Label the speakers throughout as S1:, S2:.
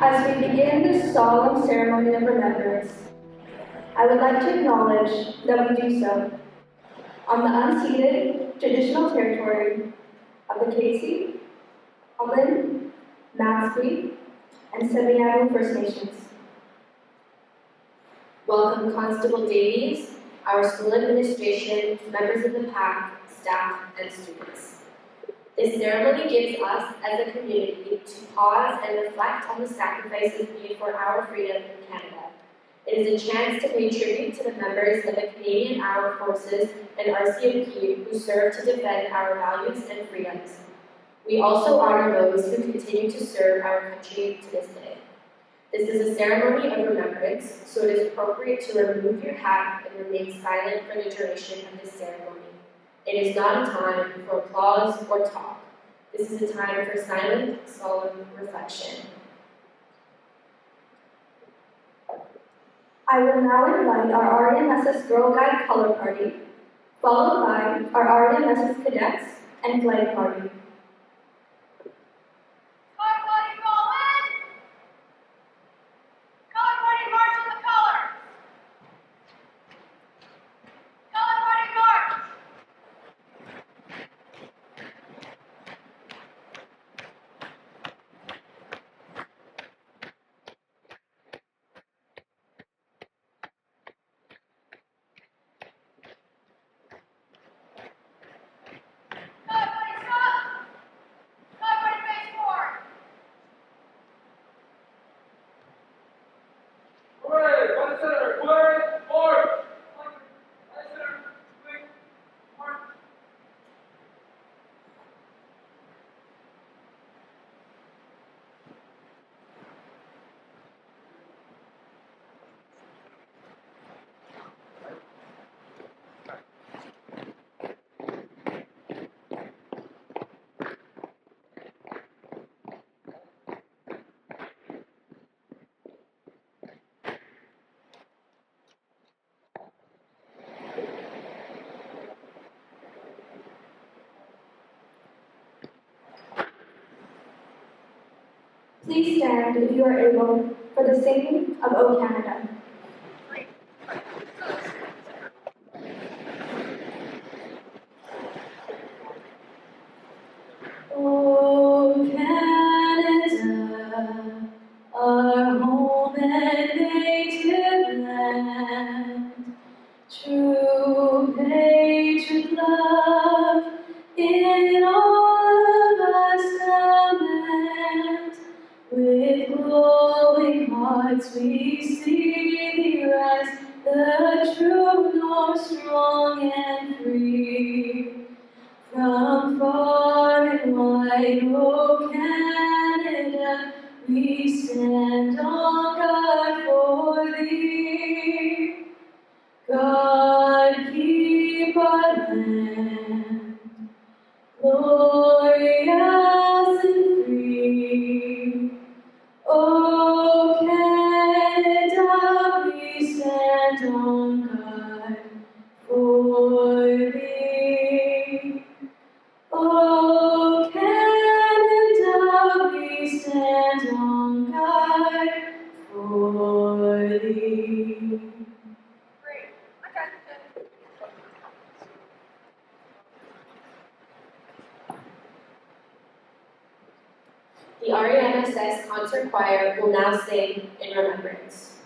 S1: As we begin this solemn ceremony of remembrance, I would like to acknowledge that we do so on the unceded traditional territory of the Casey, Allen, Matsqui, and Semiahmoo First Nations.
S2: Welcome Constable Davies, our school administration, members of the PAC, staff, and students. This ceremony gives us, as a community, to pause and reflect on the sacrifices made for our freedom in Canada. It is a chance to pay tribute to the members of the Canadian Armed Forces and RCMP who serve to defend our values and freedoms. We also honor those who continue to serve our country to this day. This is a ceremony of remembrance, so it is appropriate to remove your hat and remain silent for the duration of this ceremony. It is not a time for applause or talk. This is a time for silent, solemn reflection.
S1: I will now invite our REMSS Girl Guide Color Party, followed by our REMSS Cadets and Flag Party. Please stand if you are able for the singing of O Canada. O Canada, our home and native land, true patriot love in all of us command. With glowing hearts we see thee rise, the true north strong and free. From far and wide, O Canada, we stand on guard for thee. God keep our land glorious and free. O Canada, we stand on guard for thee. O Canada, we stand on guard for thee.
S2: The REMSS Concert Choir will now sing in remembrance.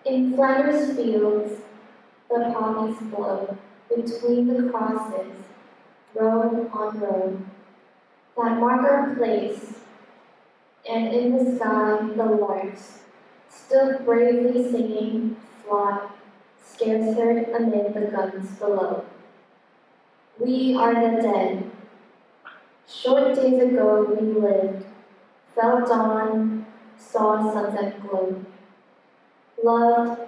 S1: In Flanders fields, the poppies blow between the crosses, row on row, that mark our place, and in the sky the larks, still bravely singing, fly, scarce heard amid the guns below. We are the dead. Short days ago we lived, felt dawn, saw sunset glow, loved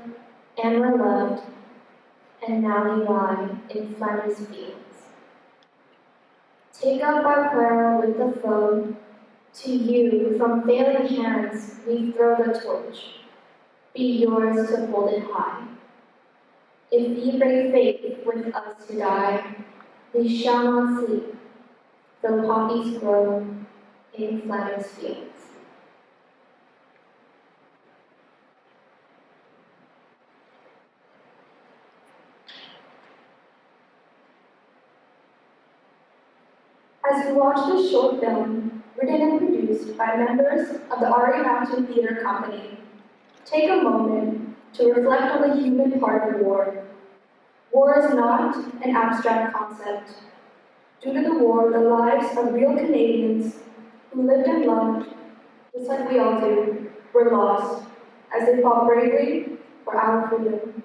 S1: and were loved, and now we lie in Flanders fields. Take up our prayer with the foe. To you, from failing hands, we throw the torch. Be yours to hold it high. If ye brave faith with us to die, we shall not sleep, though poppies grow in Flanders fields. As you watch this short film, written and produced by members of the Ari Mountain Theater Company, take a moment to reflect on the human part of war. War is not an abstract concept. Due to the war, the lives of real Canadians who lived and loved, just like we all do, were lost as they fought bravely for our freedom.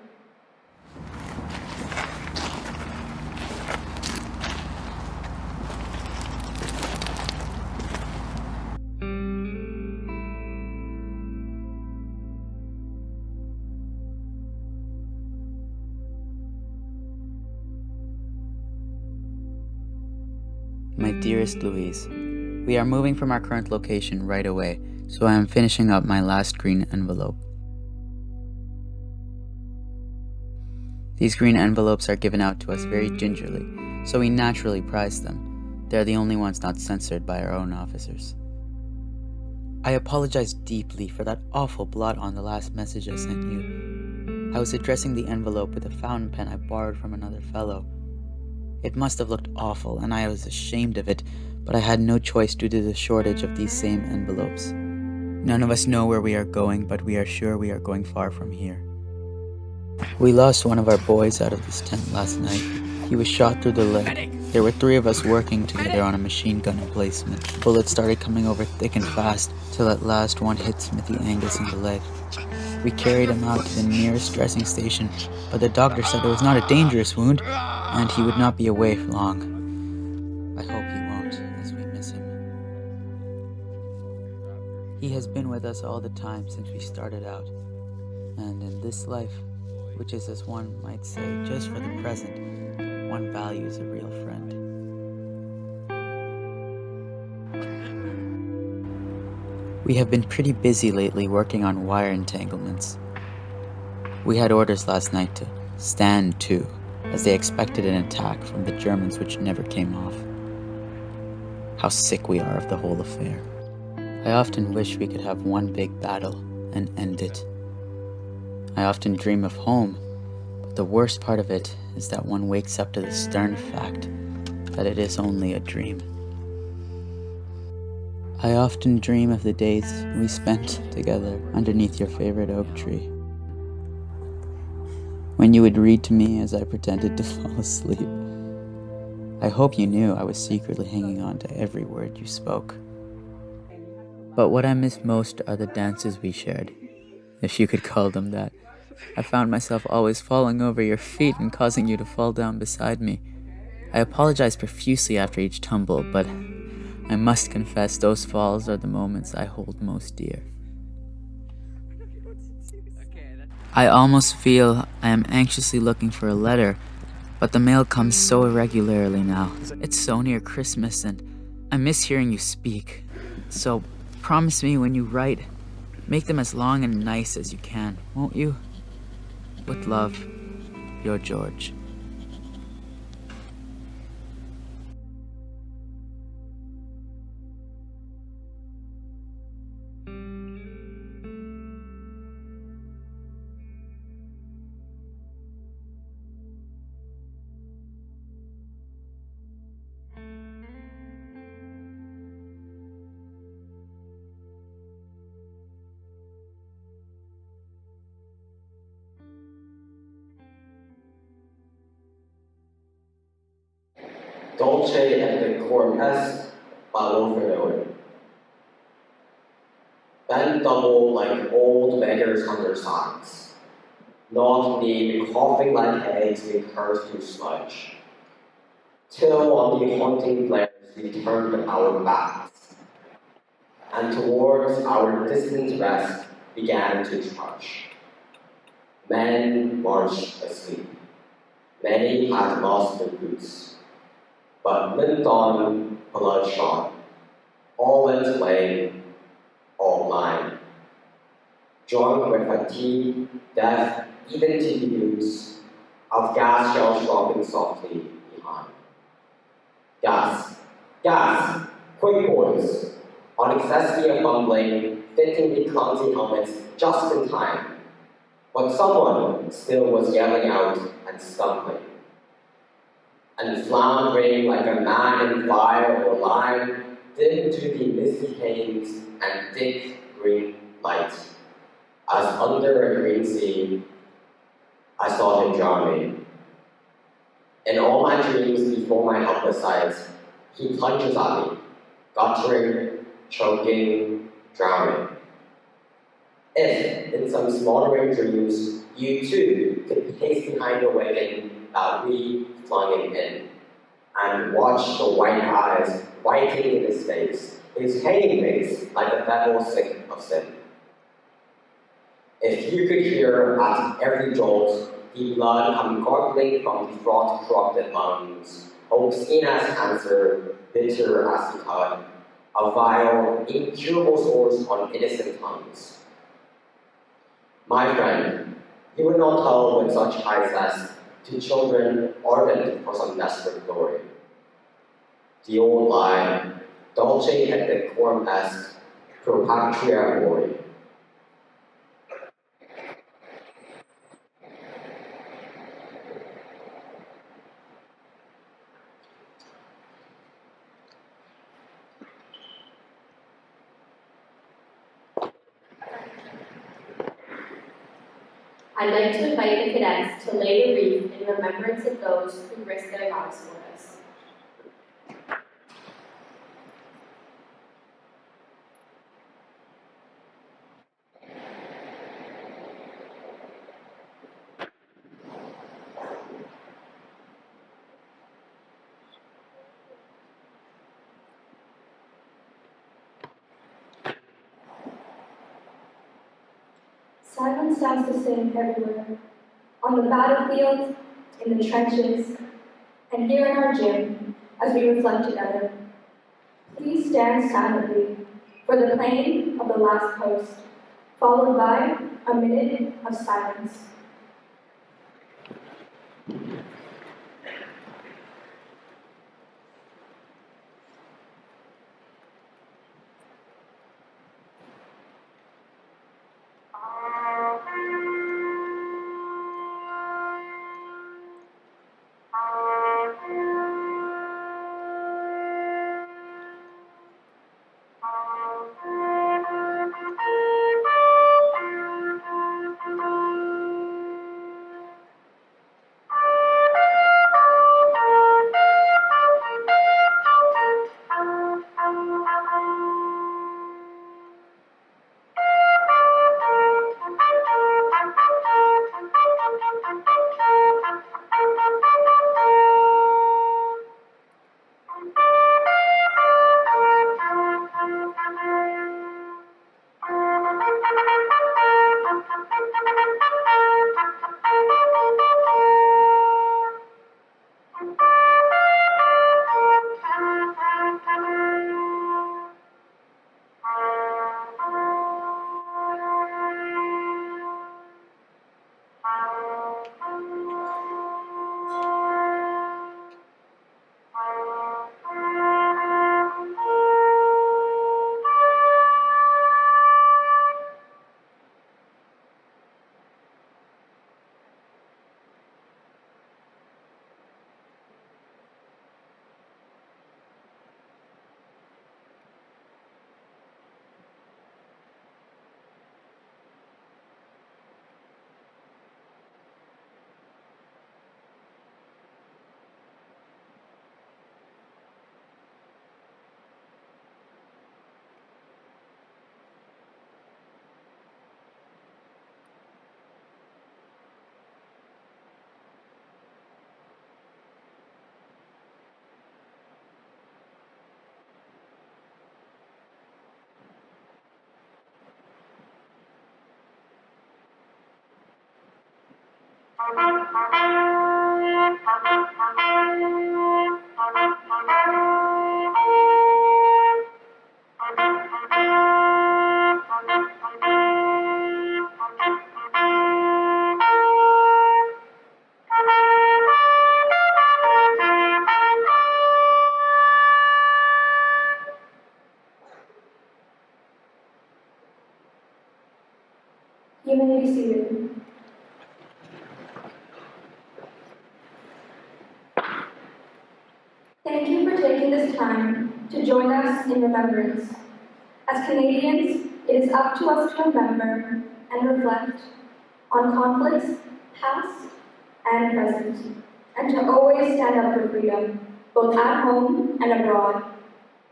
S3: My dearest Louise, we are moving from our current location right away, so I am finishing up my last green envelope. These green envelopes are given out to us very gingerly, so we naturally prize them. They're the only ones not censored by our own officers. I apologize deeply for that awful blot on the last message I sent you. I was addressing the envelope with a fountain pen I borrowed from another fellow. It must have looked awful, and I was ashamed of it, but I had no choice due to the shortage of these same envelopes. None of us know where we are going, but we are sure we are going far from here. We lost one of our boys out of this tent last night. He was shot through the leg. There were 3 of us working together on a machine gun emplacement. Bullets started coming over thick and fast, till at last one hit Smithy Angus in the leg. We carried him out to the nearest dressing station, but the doctor said it was not a dangerous wound, and he would not be away for long. I hope he won't, as we miss him. He has been with us all the time since we started out, and in this life, which is, as one might say, just for the present, one values a real friend. We have been pretty busy lately working on wire entanglements. We had orders last night to stand to, as they expected an attack from the Germans which never came off. How sick we are of the whole affair. I often wish we could have one big battle and end it. I often dream of home, but the worst part of it is that one wakes up to the stern fact that it is only a dream. I often dream of the days we spent together underneath your favorite oak tree, when you would read to me as I pretended to fall asleep. I hope you knew I was secretly hanging on to every word you spoke. But what I miss most are the dances we shared, if you could call them that. I found myself always falling over your feet and causing you to fall down beside me. I apologize profusely after each tumble, but I must confess those falls are the moments I hold most dear. I almost feel I am anxiously looking for a letter, but the mail comes so irregularly now. It's so near Christmas and I miss hearing you speak. So promise me when you write, make them as long and nice as you can, won't you? With love, your George.
S4: Dolce et decorum est, ballo. Bent double like old beggars on their sides. Knock-kneed, coughing like eggs we curse through sludge. Till on the haunting flares we turned our backs, and towards our distant rest began to trudge. Men marched asleep. Many had lost their boots, but lived on bloodshot. All went lame, all blind. Drunk with fatigue, death, even to the boots of gas shells dropping softly behind. Gas, gas, quick boys, on necessity of fumbling, fitting the clumsy helmets just in time. But someone still was yelling out and stumbling. And floundering like a man in fire or lime, dipped to the misty panes and thick green light. As under a green sea, I saw him drowning. In all my dreams before my helpless eyes, he plunges at me, guttering, choking, drowning. If, in some smoldering dreams, you too could pace behind the wagon that we flung him in, and watch the white eyes whiting in his hanging face like a devil sick of sin. If you could hear at every jolt the blood come gurgling from the froth-corrupted lungs, obscene as cancer, bitter as the cud, a vile, incurable sores on innocent tongues. My friend, you would not tell with such high zest to children ardent for some desperate glory. The old lie, dolce et decorum est, pro patria mori.
S2: I'd like to invite the cadets to lay a wreath in remembrance of those who risked their lives for us.
S1: Silence sounds the same everywhere. On the battlefield, in the trenches, and here in our gym, as we reflect together. Please stand silently for the playing of the last post, followed by a minute of silence. You may be seated. Thank you for taking this time to join us in remembrance. As Canadians, it is up to us to remember and reflect on conflicts past and present, and to always stand up for freedom, both at home and abroad.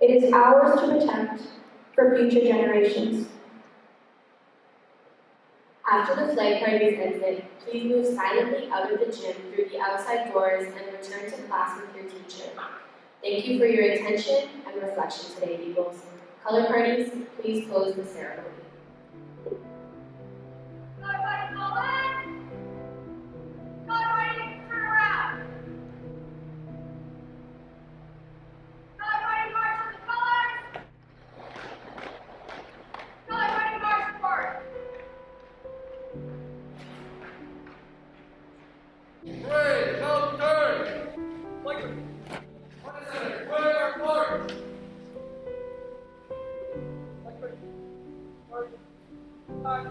S1: It is ours to protect for future generations.
S2: After the flag parties exit, please move silently out of the gym through the outside doors and return to class with your teacher. Thank you for your attention and reflection today, Eagles. Color parties, please close the ceremony.
S5: Everybody call in! Color party, turn around! Color party, march to the colors! Color party, march forward!
S6: Parade, help turn! Like what is it? Where are march? Like